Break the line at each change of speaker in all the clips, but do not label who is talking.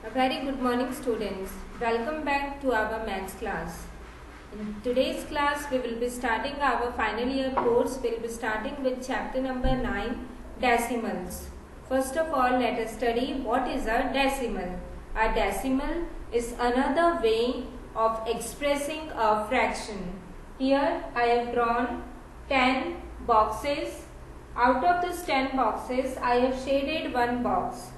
A very good morning, students. Welcome back to our maths class. In today's class, we will be starting our final year course. We will be starting with chapter number 9, decimals. First of all, let us study what is a decimal. A decimal is another way of expressing a fraction. Here, I have drawn 10 boxes. Out of these 10 boxes, I have shaded one box.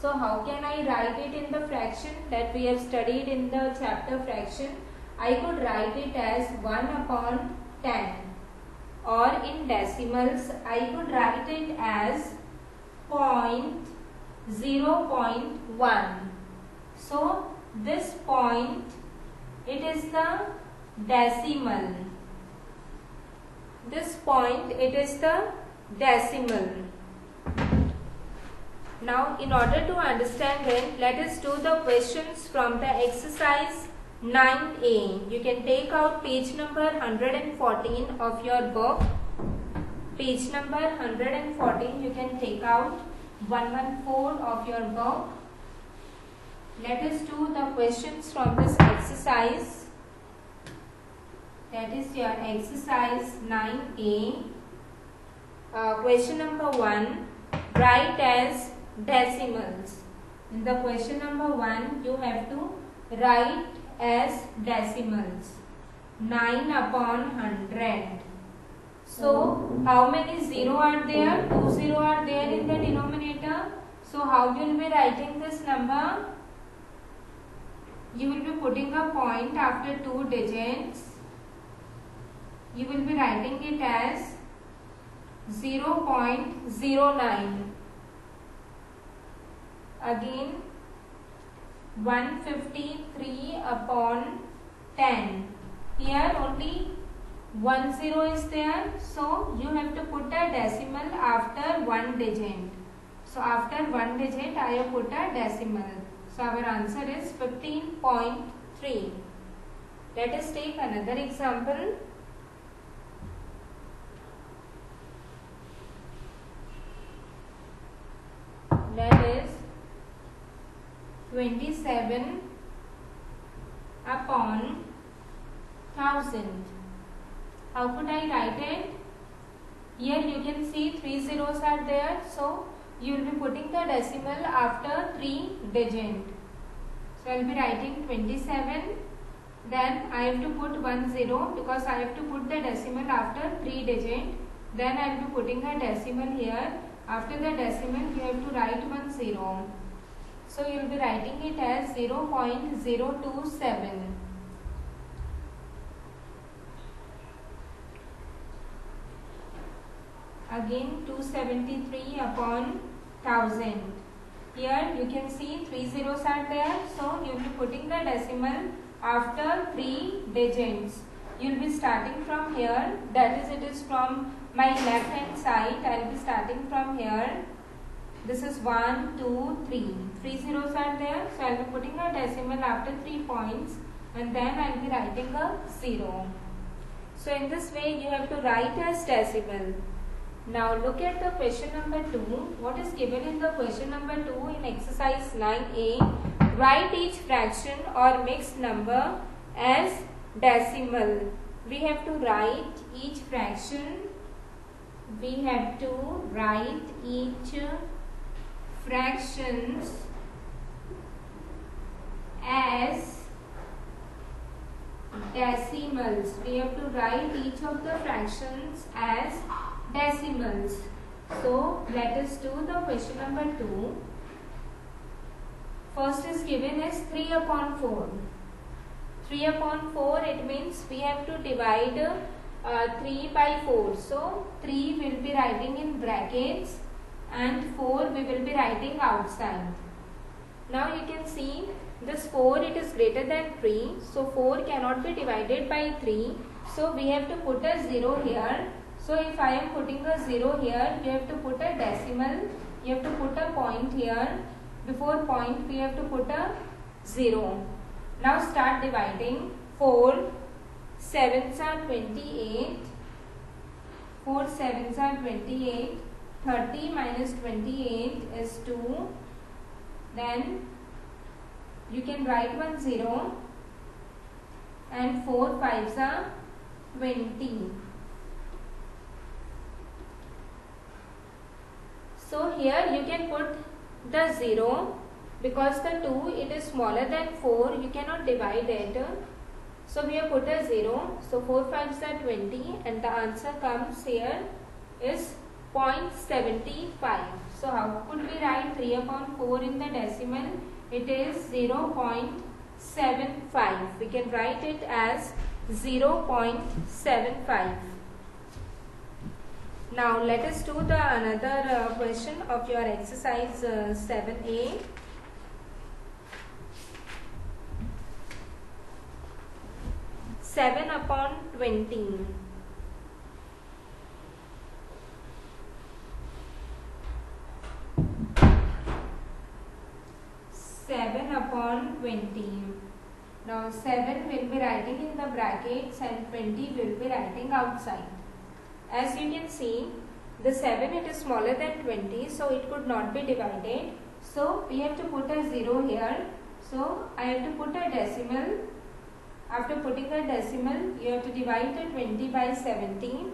So how can I write it in the fraction that we have studied in the chapter fraction? I could write it as 1 upon 10, or in decimals I could write it as 0.1. So this point, it is the decimal. This point, it is the decimal. Now, in order to understand it, let us do the questions from the exercise 9A. You can take out page number 114 of your book. Page number 114, you can take out 114 of your book. Let us do the questions from this exercise. That is your exercise 9A. Question number 1, write as decimals. In the question number 1, you have to write as decimals. 9 upon 100. So, how many 0 are there? 2 0 are there in the denominator. So, how you will be writing this number? You will be putting a point after 2 digits. You will be writing it as 0.09. Again, 153 upon 10. Here only 1 0 is there. So, you have to put a decimal after 1 digit. So, after 1 digit, I have put a decimal. So, our answer is 15.3. Let us take another example. That is 27 upon 1000. How could I write it? Here you can see 3 zeros are there. So, you will be putting the decimal after 3 digits. So, I will be writing 27. Then, I have to put 1 0 because I have to put the decimal after 3 digits. Then, I will be putting a decimal here. After the decimal, you have to write 1 0. So, you will be writing it as 0.027. Again, 273 upon 1000. Here, you can see 3 zeros are there. So, you will be putting the decimal after 3 digits. You will be starting from here. That is, it is from my left hand side. I will be starting from here. This is 1, 2, 3. 3 zeros are there. So, I will be putting a decimal after 3 points. And then I will be writing a 0. So, in this way, you have to write as decimal. Now, look at the question number 2. What is given in the question number 2 in exercise 9A? Write each fraction or mixed number as decimal. We have to write each fraction. We have to write each fractions as decimals. We have to write each of the fractions as decimals. So, let us do the question number 2. First is given as 3 upon 4. 3 upon 4, it means we have to divide 3 by 4. So, 3 will be writing in brackets and 4 we will be writing outside. Now, you can see this 4, it is greater than 3. So, 4 cannot be divided by 3. So, we have to put a 0 here. So, if I am putting a 0 here, you have to put a decimal. You have to put a point here. Before point, we have to put a 0. Now, start dividing. 4 sevens are 28. 4 sevens are 28. 30 minus 28 is 2. Then you can write 1 0 and 4 5s are 20. So here you can put the 0 because the 2 it is smaller than 4, you cannot divide it. So we have put a 0. So 4 5s are 20 and the answer comes here is 0.75. So how could we write 3 upon 4 in the decimal? It is 0.75. We can write it as 0.75. Now let us do the another question of your exercise 7a. Seven upon 20. Now 7 will be writing in the brackets and 20 will be writing outside. As you can see, the 7 it is smaller than 20, so it could not be divided. So we have to put a 0 here. So I have to put a decimal. After putting a decimal, you have to divide the 20 by 17.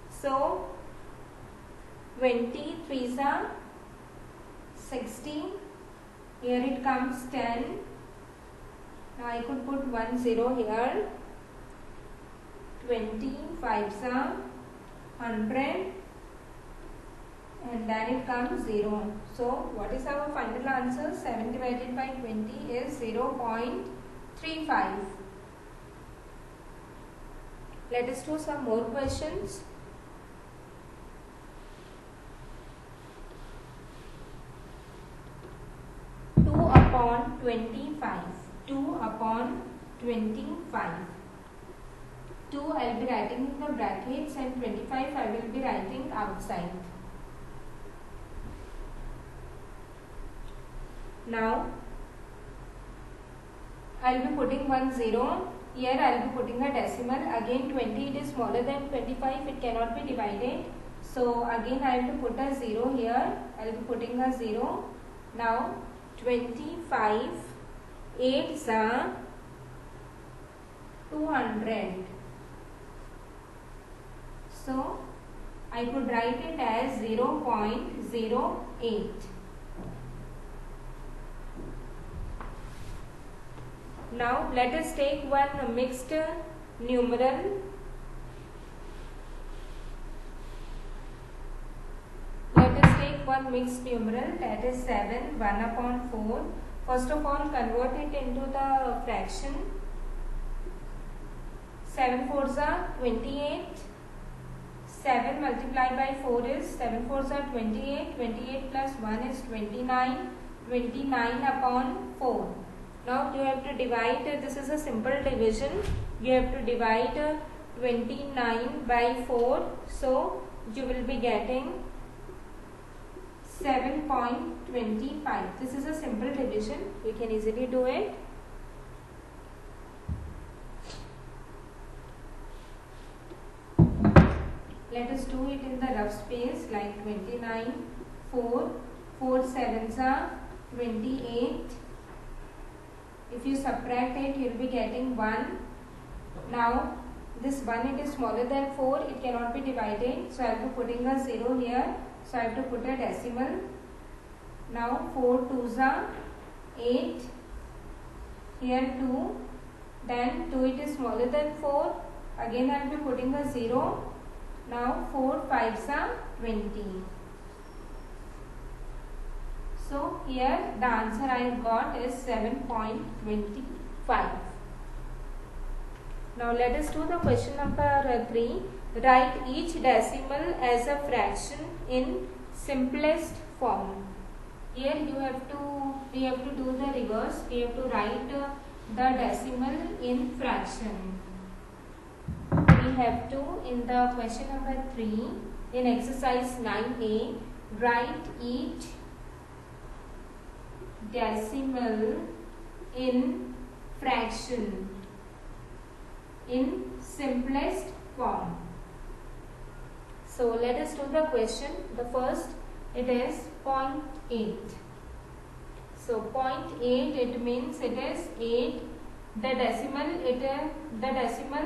So 20 3s are 60. Here it comes 10. Now I could put 1 0 here. 20 5s are 100. And then it comes 0. So what is our final answer? 7 divided by 20 is 0.35. Let us do some more questions. Upon 25. 2 upon 25. 2 I will be writing in the brackets and 25 I will be writing outside. Now I will be putting 1 0. Here I will be putting a decimal. Again 20 it is smaller than 25. It cannot be divided. So again I will put a 0 here. I will be putting a 0. Now 25 8s are 200. So I could write it as 0.08. Now let us take one mixed numeral. One mixed numeral, that is 7 1 upon 4. First of all, convert it into the fraction. 7 4s are 28. 7 multiplied by 4 is 7 4s are 28. 28 plus 1 is 29. 29 upon 4. Now you have to divide. This is a simple division. You have to divide 29 by 4. So you will be getting 7.25. This is a simple division. We can easily do it. Let us do it in the rough space like 29, 4, 4 7s are 28. If you subtract it, you will be getting 1. Now this 1 it is smaller than 4. It cannot be divided. So I will be putting a 0 here. So I have to put a decimal. Now 4 2s are 8. Here 2. Then 2 it is smaller than 4. Again I will be putting a 0. Now 4 5s are 20. So here the answer I got is 7.25. Now let us do the question number 3. Write each decimal as a fraction in simplest form. Here we have to do the reverse. We have to write the decimal in fraction. We have to, in the question number 3, in exercise 9a, write each decimal in fraction in simplest form. So let us do the question. The first, it is 0.8. So 0.8, it means it is 8. The decimal,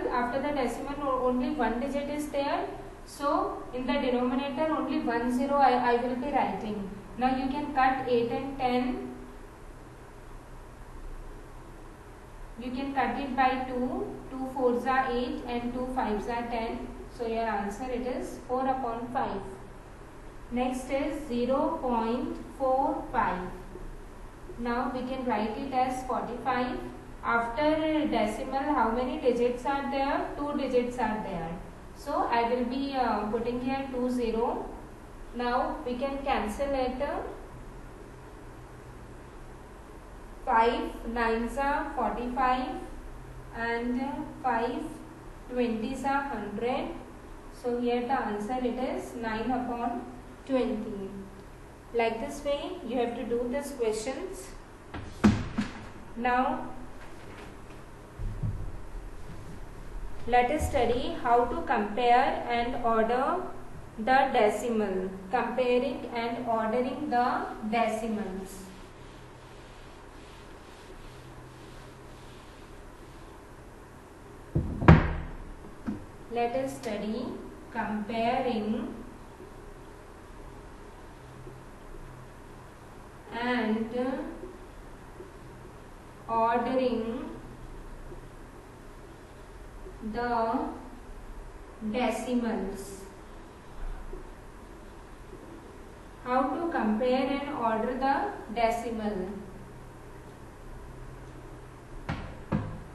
after the decimal only one digit is there. So in the denominator only 10 I will be writing. Now you can cut 8 and 10. You can cut it by 2. 2 4s are 8 and 2 5s are 10. So your answer it is 4/5. Next is 0.45. Now we can write it as 45. After decimal, how many digits are there? 2 digits are there. So I will be putting here 20. Now we can cancel it. 5 9s are 45 and 5 20s are 100. So here the answer it is 9/20. Like this way you have to do these questions. Now let us study how to compare and order the decimal. Comparing and ordering the decimals. Let us study comparing and ordering the decimals. How to compare and order the decimal?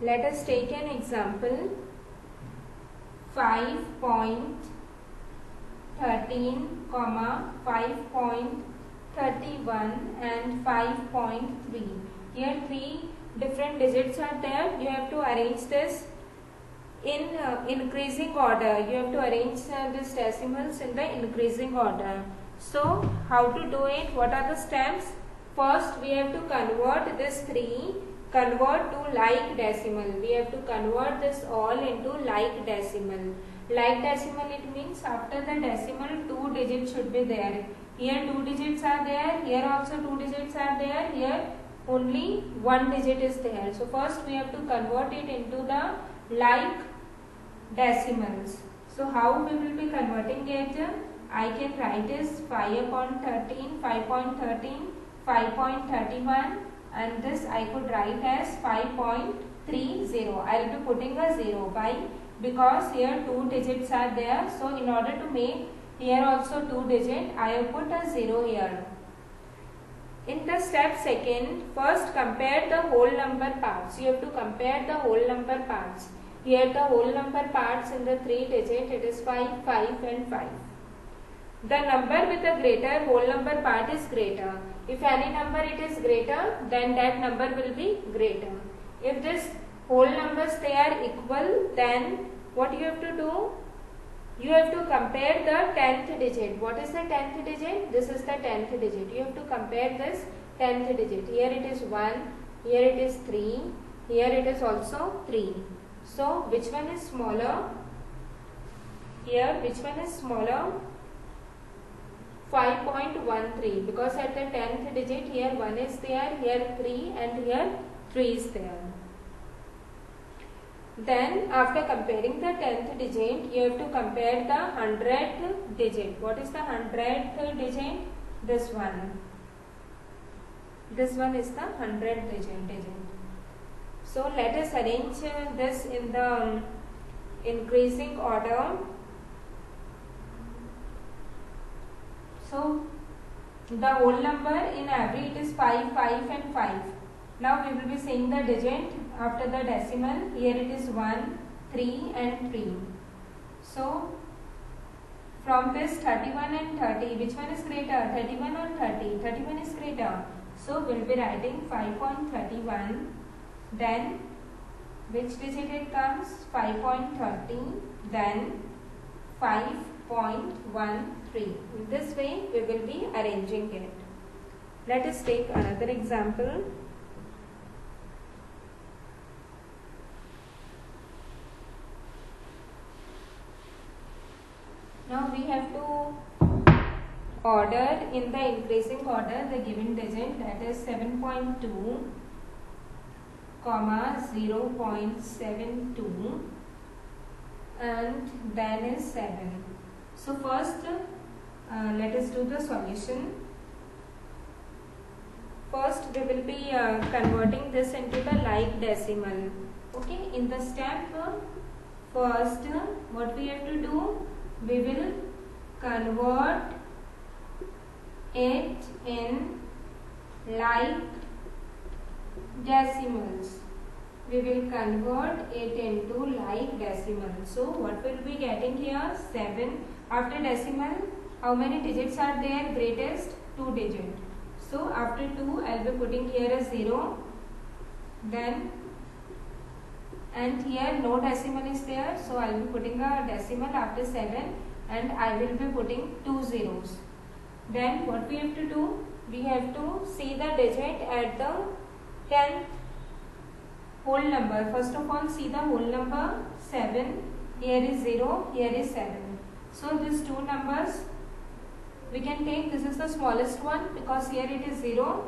Let us take an example. 5.13, 5.31 and 5.3. Here 3 different digits are there. You have to arrange this in increasing order. You have to arrange these decimals in the increasing order. So how to do it? What are the steps? First we have to convert this 3 to like decimal. We have to convert this all into like decimal. Like decimal, it means after the decimal 2 digits should be there. Here 2 digits are there, here also 2 digits are there, here only 1 digit is there. So first we have to convert it into the like decimals. So how we will be converting it? I can write is 5/13, 5.13, 5.31 and this I could write as 5.30. I will be putting a 0. Why? Because here 2 digits are there. So in order to make here also 2 digit, I have put a 0 here. In the step second, first compare the whole number parts. You have to compare the whole number parts. Here the whole number parts in the 3 digit, it is 5, 5 and 5. The number with the greater whole number part is greater. If any number it is greater, then that number will be greater. If this whole numbers they are equal, then what you have to do? You have to compare the 10th digit. What is the 10th digit? This is the 10th digit. You have to compare this 10th digit. Here it is 1, here it is 3, here it is also 3. So which one is smaller? Here which one is smaller? 5.13, because at the 10th digit here 1 is there, here 3 and here 3 is there. Then after comparing the 10th digit, you have to compare the 100th digit. What is the 100th digit? This one. This one is the 100th digit. So let us arrange this in the increasing order. So the whole number in every it is 5, 5 and 5. Now we will be saying the digit after the decimal. Here it is 1, 3 and 3. So from this 31 and 30, which one is greater? 31 or 30? 31 is greater. So we will be writing 5.31. Then which digit it comes? 5.30. Then 5.13. In this way we will be arranging it. Let us take another example. Now we have to order order, in the increasing order, the given digit, that is 7.2, comma 0.72, and then is 7. So first let us do the solution. First we will be converting this into the like decimal. Okay, in the step first, what we have to do, we will convert it in like decimals. We will convert it into like decimals. So what will be getting here? 7. After decimal, how many digits are there? Greatest 2 digits. So after 2, I will be putting here a 0. Then, and here no decimal is there, so I will be putting a decimal after 7, and I will be putting 2 zeros. Then what we have to do? We have to see the digit at the 10th whole number. First of all, see the whole number 7. Here is 0, here is 7. So these two numbers we can take. This is the smallest one because here it is 0.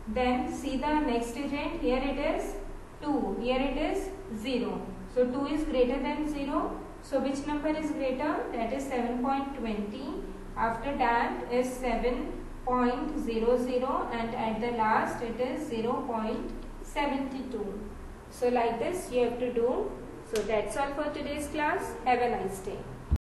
Then see the next digit. Here it is 2. Here it is 0. So 2 is greater than 0. So which number is greater? That is 7.20. After that is 7.00, and at the last it is 0.72. So like this you have to do. So that's all for today's class. Have a nice day.